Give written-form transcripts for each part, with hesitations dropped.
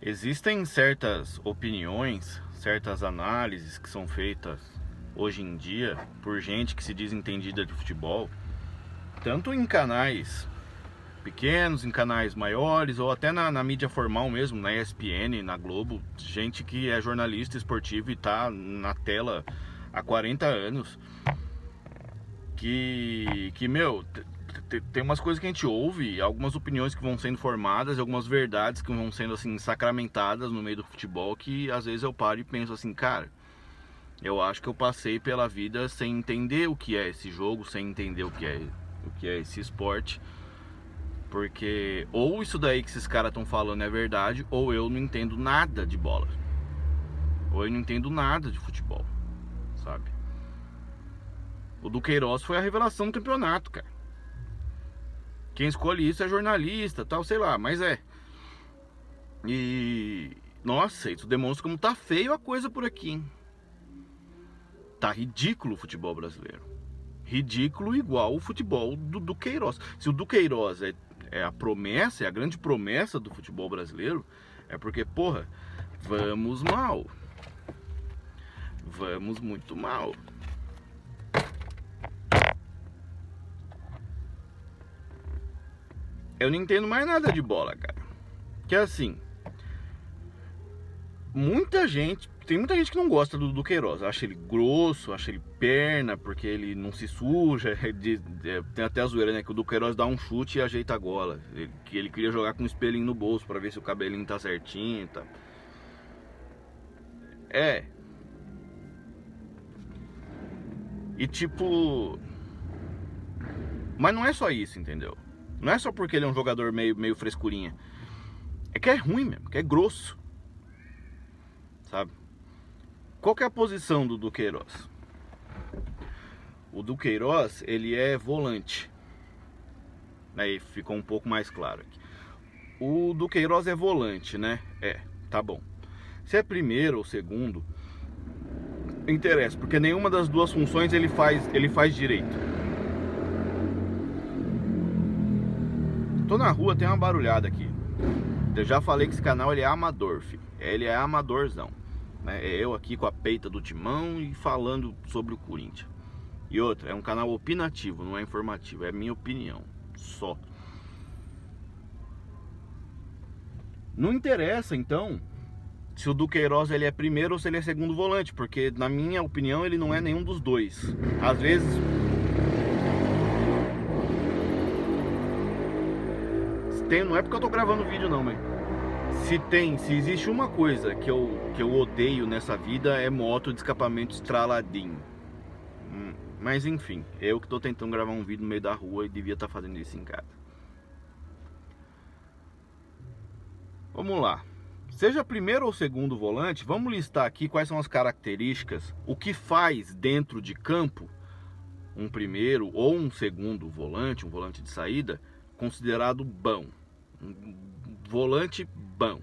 Existem certas opiniões, certas análises que são feitas hoje em dia por gente que se diz entendida de futebol, tanto em canais pequenos, em canais maiores, ou até na mídia formal mesmo, na ESPN, na Globo, gente que é jornalista esportivo e tá na tela há 40 anos, tem umas coisas que a gente ouve, algumas opiniões que vão sendo formadas, algumas verdades que vão sendo assim sacramentadas no meio do futebol, que às vezes eu paro e penso assim, cara, eu acho que eu passei pela vida sem entender o que é esse jogo, sem entender o que é esse esporte, porque ou isso daí que esses caras estão falando é verdade, ou eu não entendo nada de bola, ou eu não entendo nada de futebol, sabe? O Duqueiroz foi a revelação do campeonato, cara. Quem escolhe isso é jornalista, tal, sei lá, mas é. E nossa, isso demonstra como tá feio a coisa por aqui, hein? Tá ridículo o futebol brasileiro. Ridículo igual o futebol do Duqueiroz. Se o Duqueiroz é a promessa, é a grande promessa do futebol brasileiro, é porque, porra, vamos mal. Vamos muito mal. Eu não entendo mais nada de bola, cara. Que é assim, tem muita gente que não gosta do Duqueiroz. Acha ele grosso, acha ele perna, porque ele não se suja. Tem até a zoeira, né? Que o Duqueiroz dá um chute e ajeita a gola. Que ele queria jogar com um espelhinho no bolso pra ver se o cabelinho tá certinho e tal. É. E tipo. Mas não é só isso, entendeu? Não é só porque ele é um jogador meio frescurinha. É que é ruim mesmo, que é grosso. Sabe? Qual que é a posição do Duqueiroz? O Duqueiroz, ele é volante. Aí ficou um pouco mais claro aqui. O Duqueiroz é volante, né? É, tá bom. Se é primeiro ou segundo, interessa, porque nenhuma das duas funções ele faz direito. Tô na rua, tem uma barulhada aqui. Eu já falei que esse canal ele é amador, filho. Ele é amadorzão. É eu aqui com a peita do Timão e falando sobre o Corinthians. E outra, é um canal opinativo, não é informativo, é minha opinião, só. Não interessa, então, se o Duqueiroz ele é primeiro ou se ele é segundo volante, porque na minha opinião ele não é nenhum dos dois. Às vezes... não é porque eu tô gravando vídeo não, mas... Se existe uma coisa que eu odeio nessa vida é moto de escapamento estraladinho. Mas enfim, eu que tô tentando gravar um vídeo no meio da rua e devia estar fazendo isso em casa. Vamos lá. Seja primeiro ou segundo volante, vamos listar aqui quais são as características, o que faz dentro de campo um primeiro ou um segundo volante, um volante de saída, considerado bom. Um volante bom.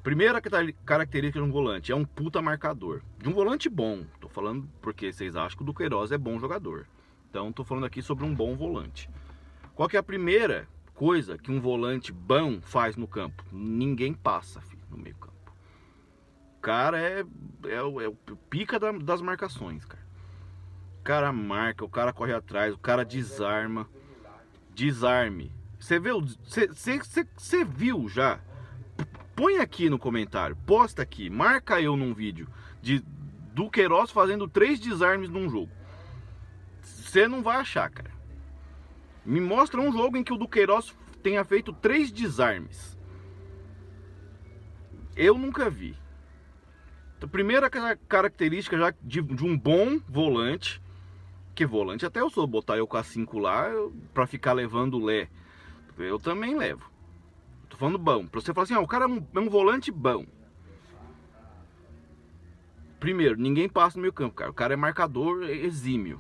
Primeira característica de um volante, é um puta marcador. De um volante bom, tô falando porque vocês acham que o Duqueiroz é bom jogador. Então tô falando aqui sobre um bom volante. Qual que é a primeira coisa que um volante bom faz no campo? Ninguém passa, filho, no meio campo. O cara é o pica das marcações, cara. O cara marca, o cara corre atrás, o cara desarma. Desarme. Você viu já? Põe aqui no comentário, posta aqui, marca eu num vídeo de Duqueiroz fazendo 3 desarmes num jogo. Você não vai achar, cara. Me mostra um jogo em que o Duqueiroz tenha feito 3 desarmes. Eu nunca vi. A primeira característica já de um bom volante, que volante até eu sou, botar eu com a 5 lá pra ficar levando o Lé. Eu também levo. Tô falando bom. Pra você falar assim, o cara é um volante bom. Primeiro, ninguém passa no meio campo, cara. O cara é marcador exímio.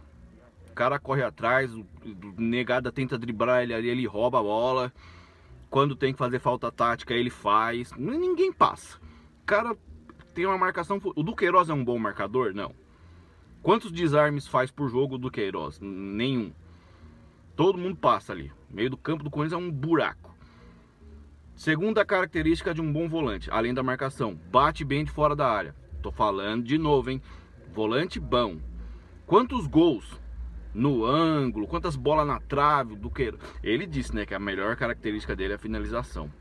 O cara corre atrás, o negada tenta driblar ele ali, ele rouba a bola. Quando tem que fazer falta tática, ele faz. Ninguém passa. O cara tem uma marcação... O Duqueiroz é um bom marcador? Não. Quantos desarmes faz por jogo o Duqueiroz? Nenhum. Todo mundo passa ali. O meio do campo do Corinthians é um buraco. Segunda característica de um bom volante, além da marcação, bate bem de fora da área. Tô falando de novo, hein? Volante bom. Quantos gols no ângulo, quantas bolas na trave, do que ele disse, né, que a melhor característica dele é a finalização.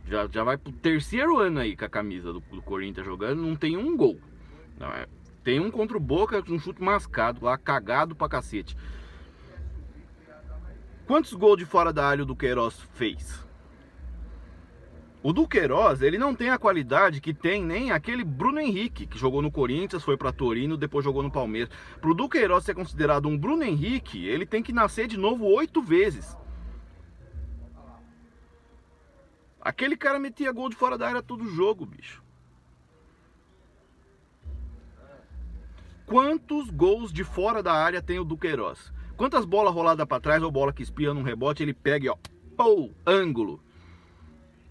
Já vai pro terceiro ano aí com a camisa do Corinthians jogando, não tem um gol. Não, tem um contra o Boca, um chute mascado lá, cagado pra cacete. Quantos gols de fora da área o Duqueiroz fez? O Duqueiroz, ele não tem a qualidade que tem nem aquele Bruno Henrique, que jogou no Corinthians, foi pra Torino, depois jogou no Palmeiras. Pro Duqueiroz ser considerado um Bruno Henrique, ele tem que nascer de novo 8 vezes. Aquele cara metia gol de fora da área todo jogo, bicho. Quantos gols de fora da área tem o Duqueiroz? Quantas bolas roladas pra trás ou bola que espia num rebote, ele pega e ó, pô, ângulo.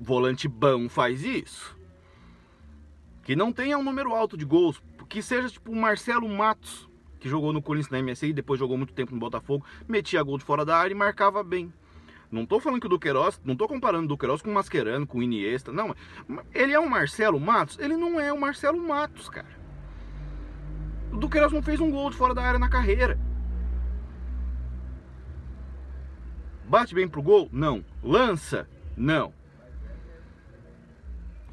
Volante bom faz isso. Que não tenha um número alto de gols, que seja tipo o Marcelo Matos, que jogou no Corinthians na MSI e depois jogou muito tempo no Botafogo, metia gol de fora da área e marcava bem. Não tô falando que o Duqueiroz, não tô comparando o Duqueiroz com o Mascherano, com o Iniesta, não. Ele é um Marcelo Matos? Ele não é o Marcelo Matos, cara. O Duqueiroz não fez um gol de fora da área na carreira. Bate bem pro gol? Não. Lança? Não.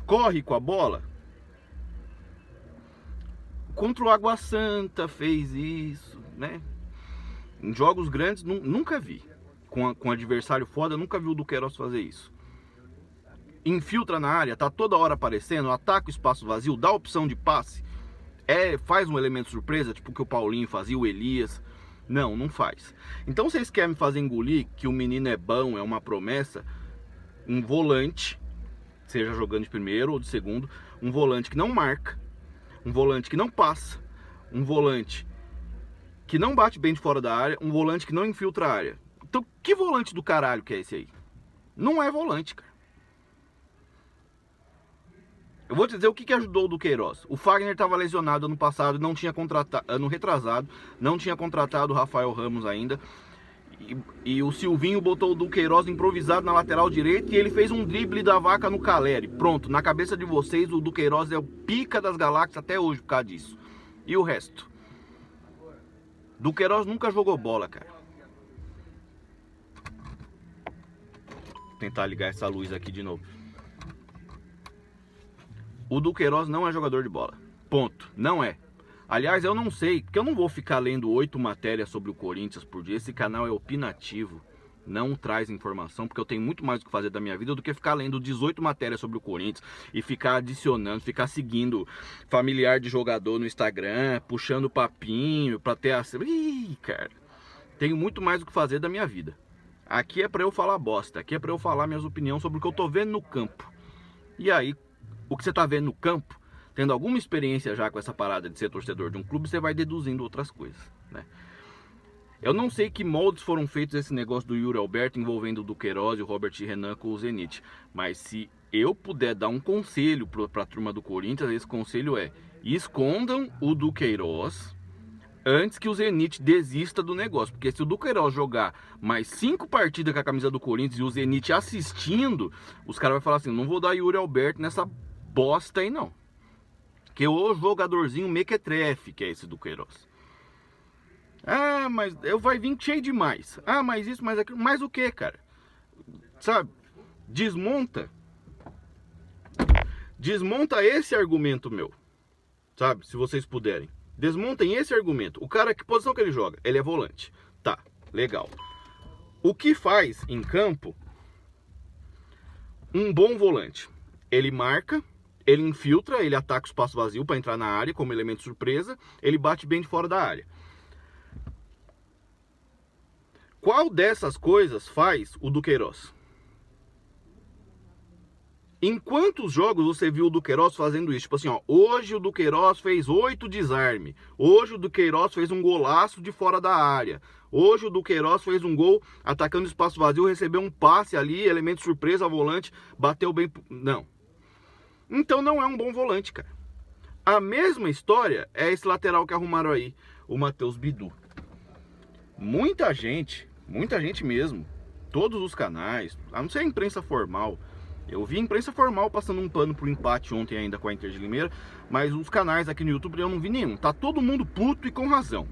Corre com a bola? Contra o Água Santa fez isso, né? Em jogos grandes nunca vi. Com adversário foda, nunca vi o Duqueiroz fazer isso. Infiltra na área, tá toda hora aparecendo, ataca o espaço vazio, dá opção de passe. Faz um elemento surpresa, tipo o que o Paulinho fazia, o Elias. Não, não faz. Então vocês querem me fazer engolir que o menino é bom, é uma promessa? Um volante, seja jogando de primeiro ou de segundo, um volante que não marca, um volante que não passa, um volante que não bate bem de fora da área, um volante que não infiltra a área. Então, que volante do caralho que é esse aí? Não é volante, cara. Eu vou te dizer o que ajudou o Duqueiroz. O Fagner estava lesionado ano passado, não tinha contratado, ano retrasado, não tinha contratado o Rafael Ramos ainda. E o Silvinho botou o Duqueiroz improvisado na lateral direita e ele fez um drible da vaca no Caleri. Pronto, na cabeça de vocês o Duqueiroz é o pica das galáxias até hoje por causa disso. E o resto? Duqueiroz nunca jogou bola, cara. Vou tentar ligar essa luz aqui de novo. O Duqueiroz não é jogador de bola. Ponto. Não é. Aliás, eu não sei, porque eu não vou ficar lendo 8 matérias sobre o Corinthians por dia. Esse canal é opinativo, não traz informação, porque eu tenho muito mais o que fazer da minha vida do que ficar lendo 18 matérias sobre o Corinthians e ficar adicionando, ficar seguindo familiar de jogador no Instagram, puxando papinho pra ter a... Ih, cara, tenho muito mais o que fazer da minha vida. Aqui é pra eu falar bosta, aqui é pra eu falar minhas opiniões sobre o que eu tô vendo no campo. E aí, o que você tá vendo no campo, tendo alguma experiência já com essa parada de ser torcedor de um clube, você vai deduzindo outras coisas, né? Eu não sei que moldes foram feitos esse negócio do Yuri Alberto envolvendo o Duqueiroz e o Robert Renan com o Zenit. Mas se eu puder dar um conselho para a turma do Corinthians, esse conselho é: escondam o Duqueiroz antes que o Zenit desista do negócio. Porque se o Duqueiroz jogar mais 5 partidas com a camisa do Corinthians e o Zenit assistindo, os caras vão falar assim: não vou dar Yuri Alberto nessa bosta aí não. Que o jogadorzinho mequetrefe que é esse Duqueiroz. Ah, mas eu vai vir cheio demais. Ah, mas isso, mas aquilo. Mais o que, cara? Sabe? Desmonta esse argumento meu. Sabe? Se vocês puderem. Desmontem esse argumento. O cara, que posição que ele joga? Ele é volante. Tá, legal. O que faz em campo um bom volante? Ele marca, ele infiltra, ele ataca o espaço vazio para entrar na área como elemento surpresa, ele bate bem de fora da área. Qual dessas coisas faz o Duqueiroz? Em quantos jogos você viu o Duqueiroz fazendo isso? Tipo assim, ó, hoje o Duqueiroz fez 8 desarme. Hoje o Duqueiroz fez um golaço de fora da área. Hoje o Duqueiroz fez um gol atacando espaço vazio, recebeu um passe ali, elemento surpresa, volante, bateu bem... Não. Então não é um bom volante, cara. A mesma história é esse lateral que arrumaram aí, o Matheus Bidu. Muita gente mesmo, Todos os canais, a não ser a imprensa formal. Eu vi a imprensa formal passando um pano pro empate ontem ainda com a Inter de Limeira, mas os canais aqui no YouTube eu não vi nenhum. Tá todo mundo puto e com razão.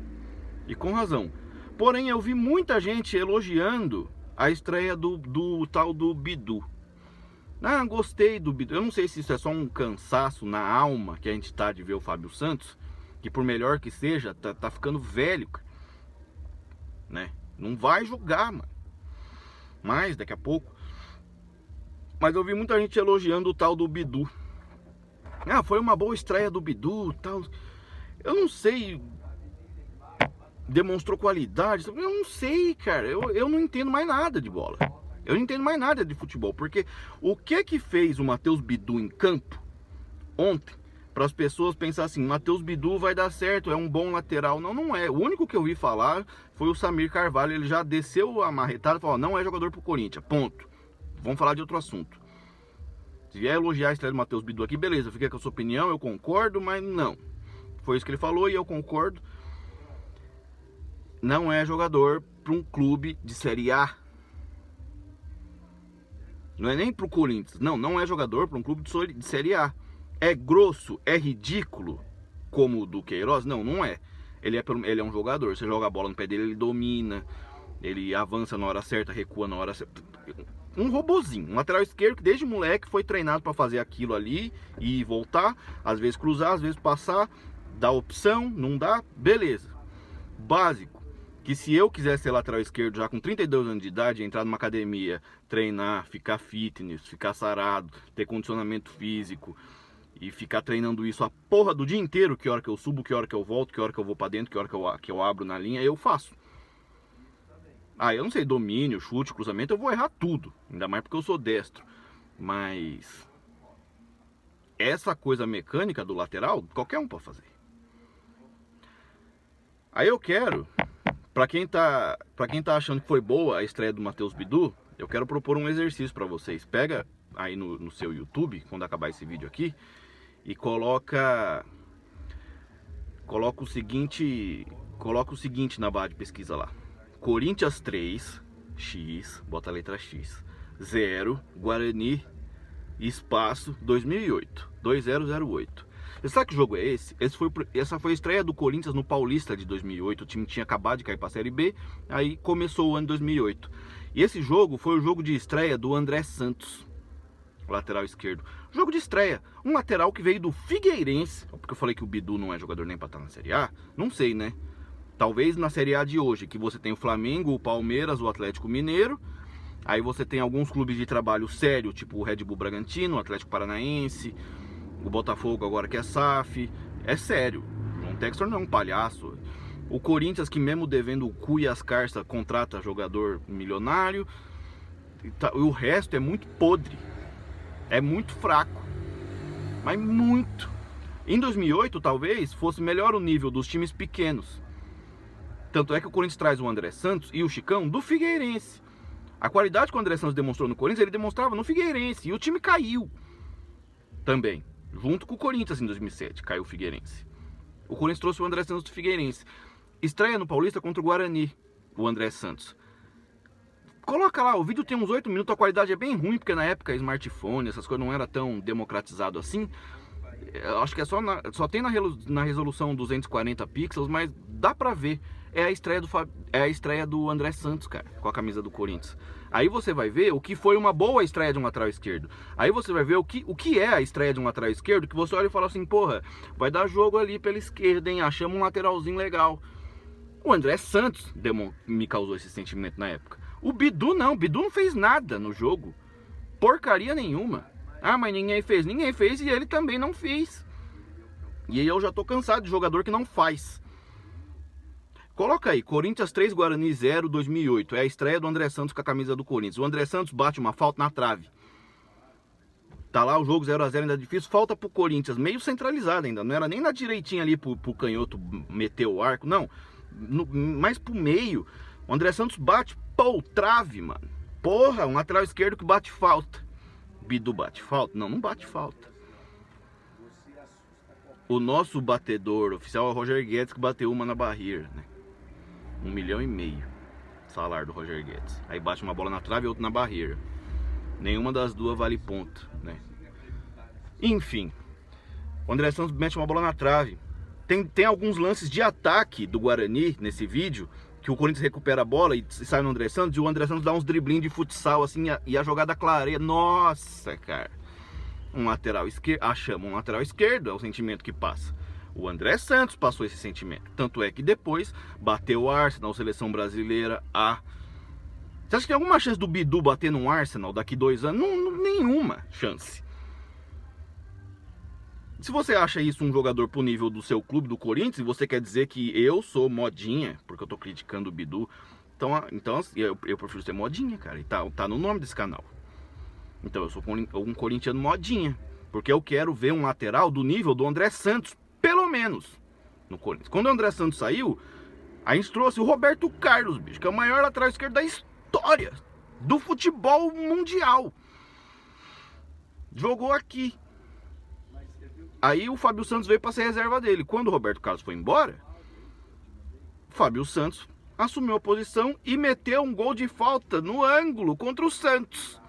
E com razão. Porém, eu vi muita gente elogiando a estreia do tal do Bidu. Ah, gostei do Bidu. Eu não sei se isso é só um cansaço na alma que a gente tá de ver o Fábio Santos, que por melhor que seja, tá ficando velho, né? Não vai jogar, mano. Mas daqui a pouco. Mas eu vi muita gente elogiando o tal do Bidu. Ah, foi uma boa estreia do Bidu, tal. Eu não sei. Demonstrou qualidade. Eu não sei, cara. Eu não entendo mais nada de bola. Eu não entendo mais nada de futebol. Porque o que fez o Matheus Bidu em campo ontem para as pessoas pensar assim: Matheus Bidu vai dar certo, é um bom lateral? Não, não é. O único que eu vi falar foi o Samir Carvalho. Ele já desceu a marretada e falou: não é jogador pro Corinthians, ponto. Vamos falar de outro assunto. Se vier elogiar a estreia do Matheus Bidu aqui, beleza, fica com a sua opinião, eu concordo, mas não. Foi isso que ele falou e eu concordo. Não é jogador para um clube de Série A. Não é nem para o Corinthians. Não, não é jogador para um clube de Série A. É grosso, é ridículo como o do Queiroz? Não, não é. Ele é um jogador. Você joga a bola no pé dele, ele domina. Ele avança na hora certa, recua na hora certa. Um robozinho, um lateral esquerdo que desde moleque foi treinado para fazer aquilo ali e voltar. Às vezes cruzar, às vezes passar. Dá opção, não dá, beleza. Básico. Que se eu quiser ser lateral esquerdo já com 32 anos de idade, entrar numa academia, treinar, ficar fitness, ficar sarado, ter condicionamento físico e ficar treinando isso a porra do dia inteiro, que hora que eu subo, que hora que eu volto, que hora que eu vou pra dentro, que hora que eu abro na linha, eu faço. Ah, eu não sei, domínio, chute, cruzamento, eu vou errar tudo, ainda mais porque eu sou destro. Mas essa coisa mecânica do lateral, qualquer um pode fazer. Aí eu quero... Pra quem tá achando que foi boa a estreia do Matheus Bidu, eu quero propor um exercício pra vocês. Pega aí no seu YouTube, quando acabar esse vídeo aqui, e coloca o seguinte na barra de pesquisa lá. Corinthians 3, X, bota a letra X, 0, Guarani, espaço, 2008, 2008. Você sabe que jogo é esse? Essa foi a estreia do Corinthians no Paulista de 2008. O time tinha acabado de cair para a Série B. Aí começou o ano de 2008. E esse jogo foi o jogo de estreia do André Santos, lateral esquerdo. Jogo de estreia. Um lateral que veio do Figueirense. Porque eu falei que o Bidu não é jogador nem para estar na Série A. Não sei, né? Talvez na Série A de hoje, que você tem o Flamengo, o Palmeiras, o Atlético Mineiro. Aí você tem alguns clubes de trabalho sério, tipo o Red Bull Bragantino, o Atlético Paranaense, o Botafogo agora que é SAF. É sério. O João Textor não é um palhaço. O Corinthians, que mesmo devendo o cu e as carças, contrata jogador milionário. E o resto é muito podre. É muito fraco. Mas muito. Em 2008, talvez, fosse melhor o nível dos times pequenos. Tanto é que o Corinthians traz o André Santos e o Chicão do Figueirense. A qualidade que o André Santos demonstrou no Corinthians, ele demonstrava no Figueirense. E o time caiu também. Junto com o Corinthians em 2007, caiu o Figueirense. O Corinthians trouxe o André Santos do Figueirense. Estreia no Paulista contra o Guarani, o André Santos. Coloca lá, o vídeo tem uns 8 minutos, a qualidade é bem ruim, porque na época smartphone, essas coisas não era tão democratizado assim. Eu acho que só tem na resolução 240 pixels, mas dá pra ver. É a estreia do André Santos, cara, com a camisa do Corinthians. Aí você vai ver o que foi uma boa estreia de um lateral esquerdo. Aí você vai ver o que é a estreia de um lateral esquerdo, que você olha e fala assim: porra, vai dar jogo ali pela esquerda, hein? Achamos um lateralzinho legal. O André Santos me causou esse sentimento na época. O Bidu não fez nada no jogo. Porcaria nenhuma. Ah, mas ninguém fez e ele também não fez. E aí eu já tô cansado de jogador que não faz. Coloca aí, Corinthians 3, Guarani 0, 2008. É a estreia do André Santos com a camisa do Corinthians. O André Santos bate uma falta na trave. Tá lá o jogo 0 a 0, ainda é difícil. Falta pro Corinthians, meio centralizado ainda. Não era nem na direitinha ali pro canhoto meter o arco, não. Mais pro meio. O André Santos bate, pô, trave, mano. Porra, um lateral esquerdo que bate falta. Bidu bate falta? Não, não bate falta. O nosso batedor oficial é o Roger Guedes, que bateu uma na barreira, né? 1,5 milhão. salário do Roger Guedes. Aí bate uma bola na trave e outra na barreira. Nenhuma das duas vale ponto, né? Enfim, o André Santos mete uma bola na trave. Tem alguns lances de ataque do Guarani nesse vídeo, que o Corinthians recupera a bola e sai no André Santos, e o André Santos dá uns driblinhos de futsal assim, e a jogada clareia. Nossa, cara. Um lateral esquerdo, chama um lateral esquerdo, é o sentimento que passa. O André Santos passou esse sentimento. Tanto é que depois bateu o Arsenal, seleção brasileira A. Você acha que tem alguma chance do Bidu bater no Arsenal daqui 2 anos? Nenhuma chance. Se você acha isso um jogador pro nível do seu clube, do Corinthians, e você quer dizer que eu sou modinha, porque eu tô criticando o Bidu, então eu prefiro ser modinha, cara. E tá no nome desse canal. Então eu sou um corintiano modinha, porque eu quero ver um lateral do nível do André Santos, pelo menos, no Corinthians. Quando o André Santos saiu, a gente trouxe o Roberto Carlos, bicho, que é o maior lateral esquerdo da história do futebol mundial. Jogou aqui. Aí o Fábio Santos veio para ser reserva dele. Quando o Roberto Carlos foi embora, o Fábio Santos assumiu a posição e meteu um gol de falta no ângulo contra o Santos.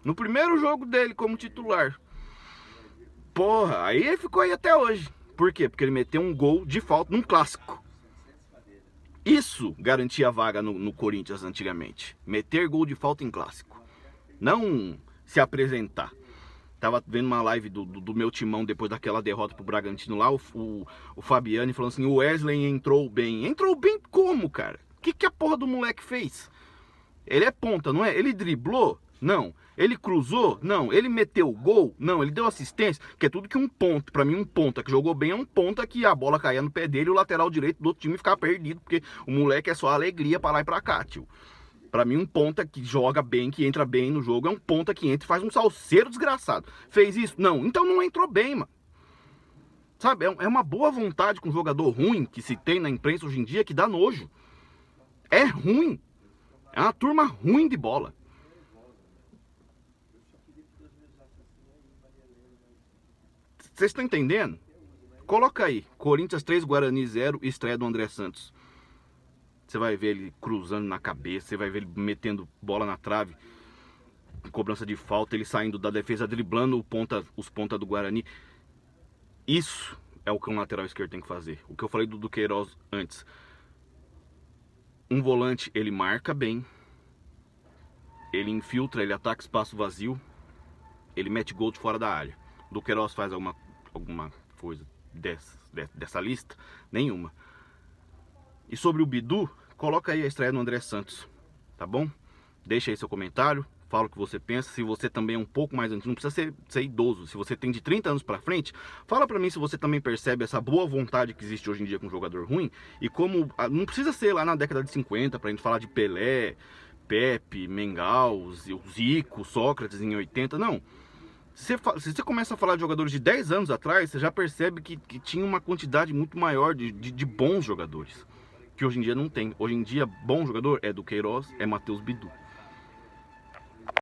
No primeiro jogo dele como titular. Porra, aí ele ficou aí até hoje. Por quê? Porque ele meteu um gol de falta num clássico. Isso garantia a vaga no Corinthians antigamente. Meter gol de falta em clássico. Não se apresentar. Tava vendo uma live do meu timão depois daquela derrota pro Bragantino lá, o Fabiani falando assim, o Wesley entrou bem. Entrou bem como, cara? O que a porra do moleque fez? Ele é ponta, não é? Ele driblou? Não. Ele cruzou? Não. Ele meteu o gol? Não. Ele deu assistência? Que é tudo que um ponta. Pra mim, um ponta que jogou bem é um ponta que a bola caía no pé dele e o lateral direito do outro time ficava perdido, porque o moleque é só alegria pra lá e pra cá, tio. Pra mim, um ponta que joga bem, que entra bem no jogo, é um ponta que entra e faz um salseiro desgraçado. Fez isso? Não. Então não entrou bem, mano. Sabe? É uma boa vontade com um jogador ruim que se tem na imprensa hoje em dia que dá nojo. É ruim. É uma turma ruim de bola. Vocês estão entendendo? Coloca aí. Corinthians 3, Guarani 0, estreia do André Santos. Você vai ver ele cruzando na cabeça, você vai ver ele metendo bola na trave, cobrança de falta, ele saindo da defesa, driblando os pontas do Guarani. Isso é o que um lateral esquerdo tem que fazer. O que eu falei do Queiroz antes. Um volante, ele marca bem, ele infiltra, ele ataca espaço vazio, ele mete gol de fora da área. Do Queiroz faz alguma coisa dessa lista? Nenhuma. E sobre o Bidu, coloca aí a estreia do André Santos, tá bom? Deixa aí seu comentário, fala o que você pensa. Se você também é um pouco mais antigo, não precisa ser idoso. Se você tem de 30 anos pra frente, fala pra mim se você também percebe essa boa vontade que existe hoje em dia com um jogador ruim. E como, não precisa ser lá na década de 50 pra gente falar de Pelé, Pepe, Mengal, Zico, Sócrates em 80, não. Se você começa a falar de jogadores de 10 anos atrás, você já percebe que tinha uma quantidade muito maior de bons jogadores. Que hoje em dia não tem. Hoje em dia, bom jogador é do Queiroz, é Matheus Bidu.